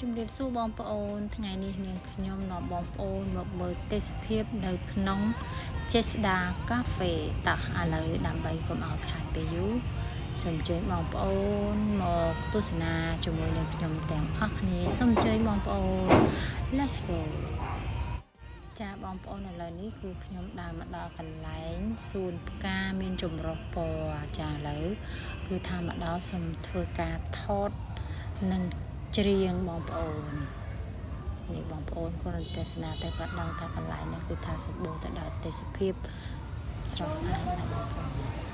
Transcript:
ជំរាបសួរបងប្អូនថ្ងៃនេះនាងខ្ញុំនាំបងប្អូនមកមើលទេសភាពនៅក្នុងចេស្តាកាហ្វេតោះឥឡូវដើម្បីកុំឲ្យខាតពេលយូរសូមអញ្ជើញបងប្អូនមកទស្សនាជាមួយនឹងខ្ញុំទាំងអស់គ្នាសូមអញ្ជើញបងប្អូន Let's go ចាបងប្អូនឥឡូវនេះគឺខ្ញុំដើរមកដល់កន្លែងសួនផ្កាមានចម្រុះពណ៌ចាឥឡូវគឺថាមកដល់សូមធ្វើការថតនិងច្រៀងបងប្អូននេះបងប្អូនគាត់ទស្សនាតែគាត់ដឹងថាកន្លែងនេះគឺថាសម្បូរទៅដោយទេសភាពស្រស់ស្អាតណាស់បងប្អូន